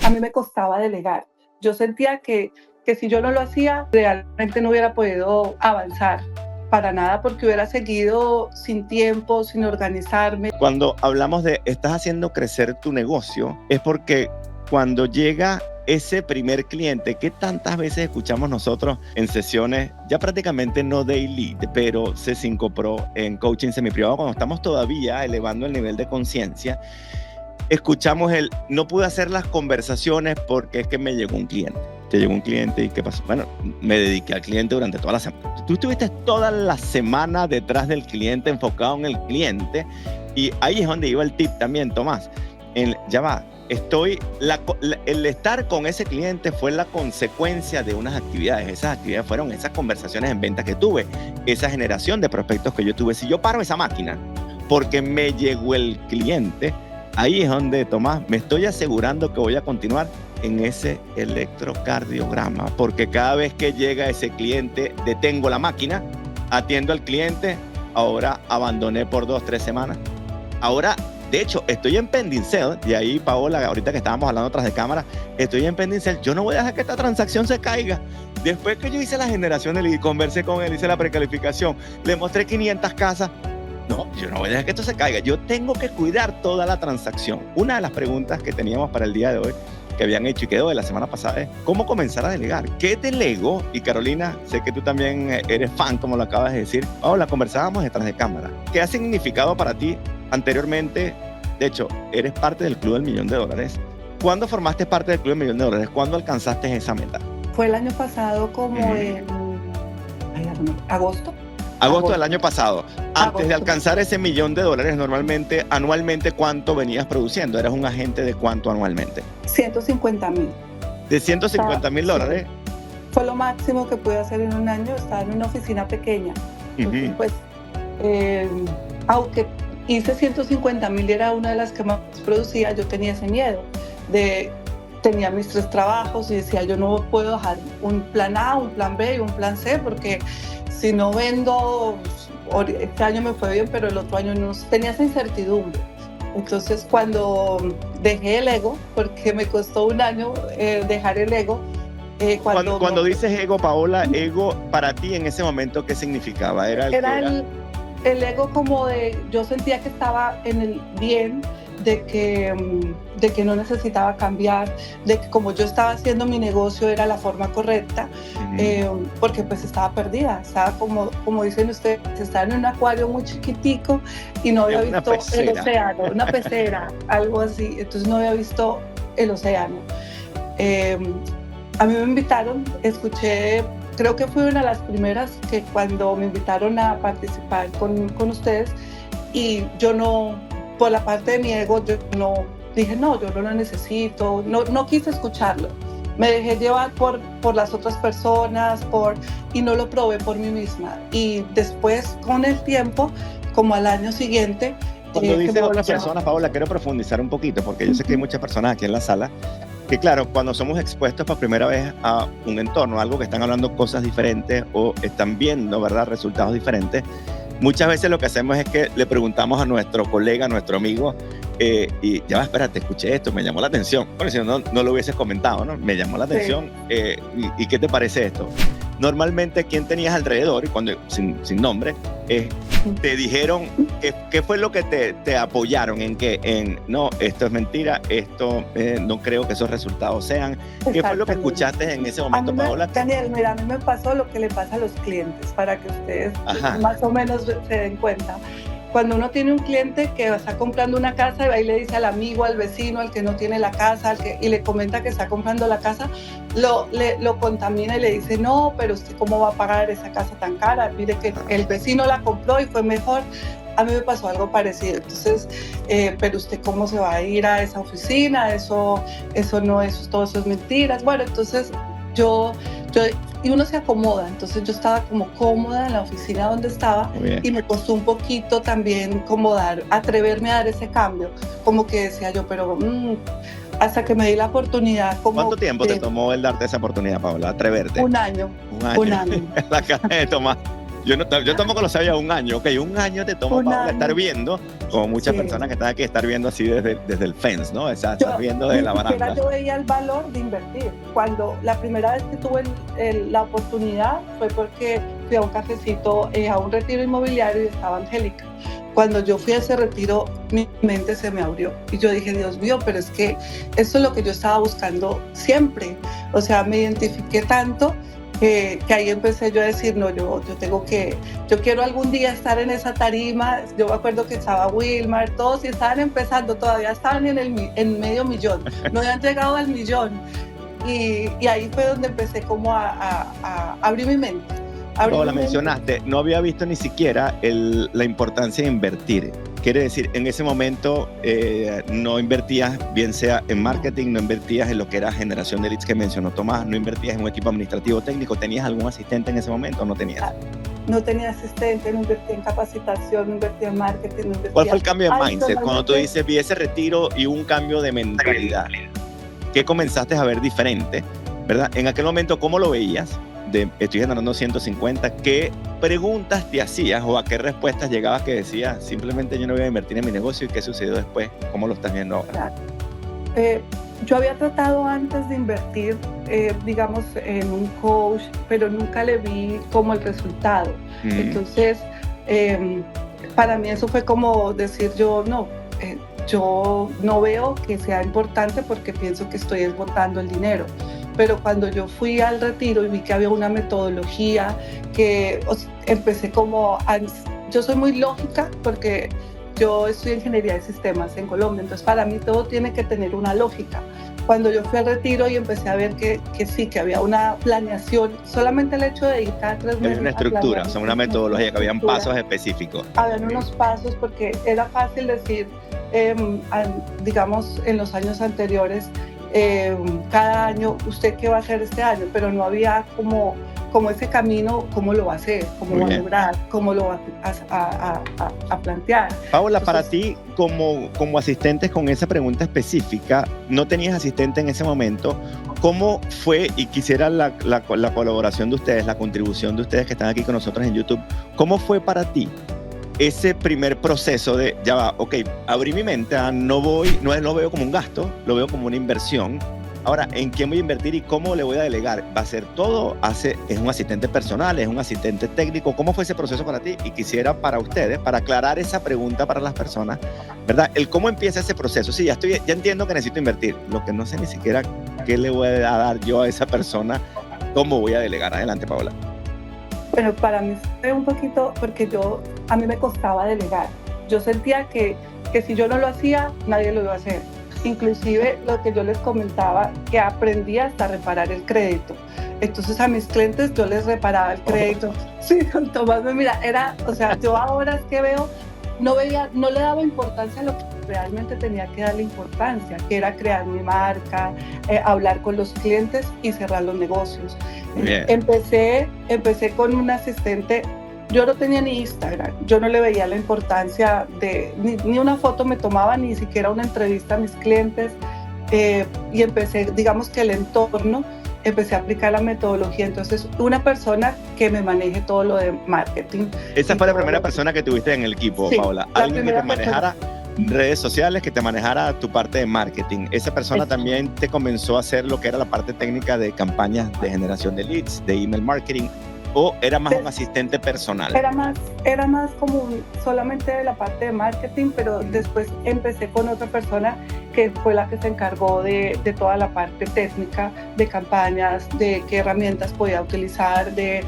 a mí me costaba delegar. Yo sentía que si yo no lo hacía, realmente no hubiera podido avanzar para nada, porque hubiera seguido sin tiempo, sin organizarme. Cuando hablamos de estás haciendo crecer tu negocio, es porque cuando llega ese primer cliente que tantas veces escuchamos nosotros en sesiones, ya prácticamente no daily, pero C5 Pro, en coaching semiprivado, cuando estamos todavía elevando el nivel de conciencia, escuchamos el no pude hacer las conversaciones porque es que me llegó un cliente. Te llegó un cliente y ¿qué pasó? Bueno, me dediqué al cliente durante toda la semana. Tú estuviste toda la semana detrás del cliente, enfocado en el cliente, y ahí es donde iba el tip también, Tomás. Ya va, el estar con ese cliente fue la consecuencia de unas actividades. Esas actividades fueron esas conversaciones en ventas que tuve, esa generación de prospectos que yo tuve. Si yo paro esa máquina porque me llegó el cliente, ahí es donde, Tomás, me estoy asegurando que voy a continuar en ese electrocardiograma, porque cada vez que llega ese cliente, detengo la máquina, atiendo al cliente. Ahora abandoné por 2-3 semanas. Ahora, de hecho, estoy en pending sale, y ahí, Paola, ahorita que estábamos hablando tras de cámara, estoy en pending sale. Yo no voy a dejar que esta transacción se caiga. Después que yo hice la generación del lead, conversé con él, hice la precalificación, le mostré 500 casas. No, yo no voy a dejar que esto se caiga. Yo tengo que cuidar toda la transacción. Una de las preguntas que teníamos para el día de hoy, que habían hecho y quedó de la semana pasada, es ¿cómo comenzar a delegar? ¿Qué delego? Y Carolina, sé que tú también eres fan, como lo acabas de decir. La conversábamos detrás de cámara. ¿Qué ha significado para ti anteriormente? De hecho, eres parte del Club del Millón de Dólares. ¿Cuándo formaste parte del Club del Millón de Dólares? ¿Cuándo alcanzaste esa meta? Fue el año pasado, como en agosto. Agosto del año pasado. Antes Agosto. de alcanzar ese $1 millón, normalmente, anualmente, ¿cuánto venías produciendo? ¿Eras un agente de cuánto anualmente? 150,000. ¿De 150,000 dólares? Sí. Fue lo máximo que pude hacer en un año. Estaba en una oficina pequeña. Entonces, pues, aunque hice 150,000 y era una de las que más producía, yo tenía ese miedo. Tenía mis 3 trabajos y decía, yo no puedo dejar un plan A, un plan B y un plan C, porque si no vendo, este año me fue bien, pero el otro año no. Tenía esa incertidumbre. Entonces, cuando dejé el ego, porque me costó un año dejar el ego. Cuando dices ego, Paola, ego para ti en ese momento, ¿qué significaba? Era el ego, como yo sentía que estaba en el bien, de que no necesitaba cambiar, de que como yo estaba haciendo mi negocio era la forma correcta, porque pues estaba perdida, estaba como dicen ustedes, estaba en un acuario muy chiquitico y no había visto el océano, una pecera, algo así. Entonces no había visto el océano. A mí me invitaron, escuché, creo que fui una de las primeras que cuando me invitaron a participar con ustedes, y yo no, por la parte de mi ego, yo no dije, no, yo no lo necesito, no quise escucharlo. Me dejé llevar por las otras personas, y no lo probé por mí misma. Y después, con el tiempo, como al año siguiente... Cuando dices otras personas, Paola, quiero profundizar un poquito, porque yo sé que hay muchas personas aquí en la sala que, claro, cuando somos expuestos por primera vez a un entorno, algo que están hablando cosas diferentes o están viendo, ¿verdad?, resultados diferentes, muchas veces lo que hacemos es que le preguntamos a nuestro colega, a nuestro amigo, y ya va, espérate, escuché esto, me llamó la atención. Bueno, si no lo hubieses comentado, ¿no? Me llamó la atención. Sí. ¿Y qué te parece esto? Normalmente, ¿quién tenías alrededor? Y cuando, sin nombre, te dijeron, ¿qué fue lo que te apoyaron en no, esto es mentira, esto no creo que esos resultados sean? ¿Qué fue lo que escuchaste en ese momento, Paola? Daniel, mira, a mí me pasó lo que le pasa a los clientes, para que ustedes más o menos se den cuenta. Cuando uno tiene un cliente que está comprando una casa y ahí le dice al amigo, al vecino, al que no tiene la casa, y le comenta que está comprando la casa, lo contamina y le dice, no, pero usted cómo va a pagar esa casa tan cara, mire que el vecino la compró y fue mejor. A mí me pasó algo parecido. Entonces, pero usted cómo se va a ir a esa oficina, eso no, todo eso es mentiras. Bueno, entonces y uno se acomoda, entonces yo estaba como cómoda en la oficina donde estaba, y me costó un poquito también atreverme a dar ese cambio, como que decía yo, pero hasta que me di la oportunidad. ¿Cuánto tiempo te tomó el darte esa oportunidad, Paola, atreverte? Un año. La cara de Tomás. Yo tampoco lo sabía, un año. Ok, un año te toma para estar viendo, como muchas personas que están aquí, estar viendo así desde el fence, ¿no? O sea, estás viendo desde la baranda. Yo veía el valor de invertir. Cuando la primera vez que tuve la oportunidad fue porque fui a un cafecito, a un retiro inmobiliario y estaba Angélica. Cuando yo fui a ese retiro, mi mente se me abrió y yo dije, Dios mío, pero es que esto es lo que yo estaba buscando siempre. O sea, me identifiqué tanto que ahí empecé yo a decir, no, yo quiero algún día estar en esa tarima. Yo me acuerdo que estaba Wilmar, todos y estaban empezando, todavía estaban en medio millón, no habían llegado al millón. Y ahí fue donde empecé como a abrir mi mente. La mencionaste, no había visto ni siquiera la importancia de invertir. Quiere decir, en ese momento no invertías, bien sea en marketing, no invertías en lo que era generación de leads que mencionó Tomás, no invertías en un equipo administrativo técnico. ¿Tenías algún asistente en ese momento o no tenías? No tenía asistente, no invertía en capacitación, no invertía en marketing, no invertía... ¿Cuál fue el cambio de mindset? Cuando tú dices, vi ese retiro y un cambio de mentalidad, ¿qué comenzaste a ver diferente? ¿Verdad? En aquel momento, ¿cómo lo veías? Estoy generando 150, ¿qué preguntas te hacías o a qué respuestas llegabas que decías, simplemente yo no voy a invertir en mi negocio? ¿Y qué sucedió después? ¿Cómo lo estás viendo ahora? Yo había tratado antes de invertir, digamos, en un coach, pero nunca le vi como el resultado. Entonces, para mí eso fue como decir yo no veo que sea importante porque pienso que estoy botando el dinero. Pero cuando yo fui al retiro y vi que había una metodología que empecé yo soy muy lógica porque yo estudié ingeniería de sistemas en Colombia, entonces para mí todo tiene que tener una lógica. Cuando yo fui al retiro y empecé a ver que sí, que había una planeación, solamente el hecho de ir cada 3 meses. Había una estructura, o sea, una metodología, que habían pasos específicos. Habían unos pasos porque era fácil decir, digamos, en los años anteriores, cada año, ¿usted qué va a hacer este año? Pero no había como ese camino, cómo lo va a hacer, cómo va a lograr, cómo lo va a plantear. Paola, para ti, como asistentes con esa pregunta específica, no tenías asistente en ese momento, ¿cómo fue? Y quisiera la colaboración de ustedes, la contribución de ustedes que están aquí con nosotros en YouTube, ¿cómo fue para ti ese primer proceso de, ya va, ok, abrí mi mente, no lo veo como un gasto, lo veo como una inversión? Ahora, ¿en quién voy a invertir y cómo le voy a delegar? ¿Va a ser todo? ¿Es un asistente personal? ¿Es un asistente técnico? ¿Cómo fue ese proceso para ti? Y quisiera para ustedes, para aclarar esa pregunta para las personas, ¿verdad? ¿Cómo empieza ese proceso? Sí, ya entiendo que necesito invertir. Lo que no sé ni siquiera qué le voy a dar yo a esa persona, ¿cómo voy a delegar? Adelante, Paola. Bueno, para mí fue un poquito porque a mí me costaba delegar. Yo sentía que si yo no lo hacía, nadie lo iba a hacer. Inclusive lo que yo les comentaba, que aprendí hasta reparar el crédito. Entonces a mis clientes yo les reparaba el crédito. Sí, con Tomás, mira, yo ahora es que veo, no le daba importancia a lo que realmente tenía que darle importancia, que era crear mi marca, hablar con los clientes y cerrar los negocios. Empecé con un asistente. Yo no tenía ni Instagram, yo no le veía la importancia ni una foto me tomaba, ni siquiera una entrevista a mis clientes, y empecé, digamos que el entorno, empecé a aplicar la metodología. Entonces, una persona que me maneje todo lo de marketing. Esa fue la primera persona que tuviste en el equipo, sí, Paola. Alguien que te manejara redes sociales, que te manejara tu parte de marketing. Esa persona también te comenzó a hacer lo que era la parte técnica de campañas de generación de leads, de email marketing. ¿O era más un asistente personal? Era más como solamente de la parte de marketing, pero después empecé con otra persona que fue la que se encargó de toda la parte técnica, de campañas, de qué herramientas podía utilizar, de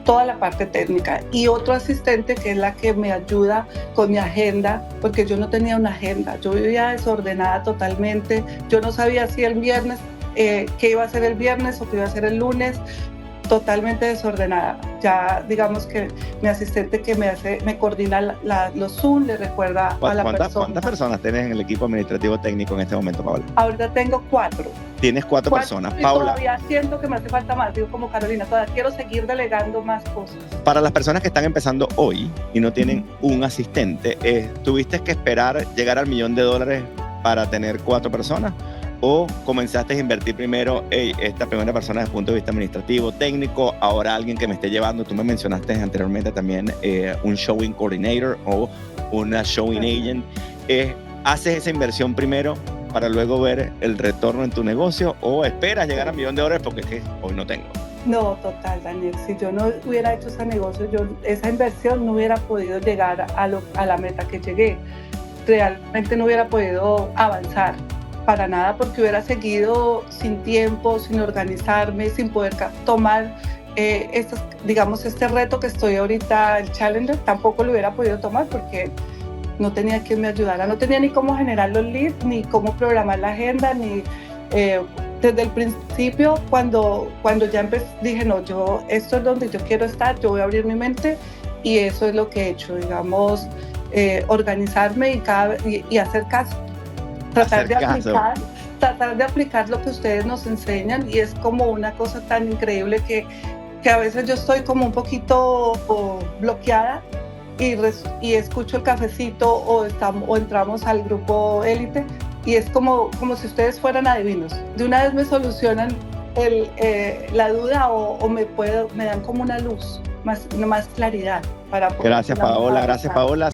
toda la parte técnica. Y otro asistente que es la que me ayuda con mi agenda, porque yo no tenía una agenda, yo vivía desordenada totalmente, yo no sabía si el viernes, qué iba a hacer el viernes o qué iba a hacer el lunes, totalmente desordenada. Ya digamos que mi asistente que me coordina los Zoom, le recuerda a la persona. ¿Cuántas personas tienes en el equipo administrativo técnico en este momento, Paola? Ahorita tengo 4. Tienes 4 personas, Paola. Todavía siento que me hace falta más, digo como Carolina, todavía quiero seguir delegando más cosas. Para las personas que están empezando hoy y no tienen un asistente, ¿tuviste que esperar llegar al $1,000,000 para tener 4 personas? ¿O comenzaste a invertir primero, esta primera persona desde el punto de vista administrativo, técnico, ahora alguien que me esté llevando? Tú me mencionaste anteriormente también un showing coordinator o una showing agent. ¿Haces esa inversión primero para luego ver el retorno en tu negocio o esperas llegar a $1 millón porque es que hoy no tengo? No, total, Daniel. Si yo no hubiera hecho ese negocio, esa inversión no hubiera podido llegar a la meta que llegué. Realmente no hubiera podido avanzar para nada porque hubiera seguido sin tiempo, sin organizarme, sin poder tomar este reto que estoy ahorita, el Challenger, tampoco lo hubiera podido tomar porque no tenía quien me ayudara, no tenía ni cómo generar los leads, ni cómo programar la agenda, ni desde el principio, cuando ya empecé, dije, no, esto es donde yo quiero estar, yo voy a abrir mi mente y eso es lo que he hecho, digamos, organizarme y hacer caso. Tratar de aplicar lo que ustedes nos enseñan y es como una cosa tan increíble que a veces yo estoy como un poquito bloqueada y escucho el cafecito o entramos al grupo élite y es como si ustedes fueran adivinos. De una vez me solucionan la duda o me dan como una luz, más claridad para poder... Gracias, Paola.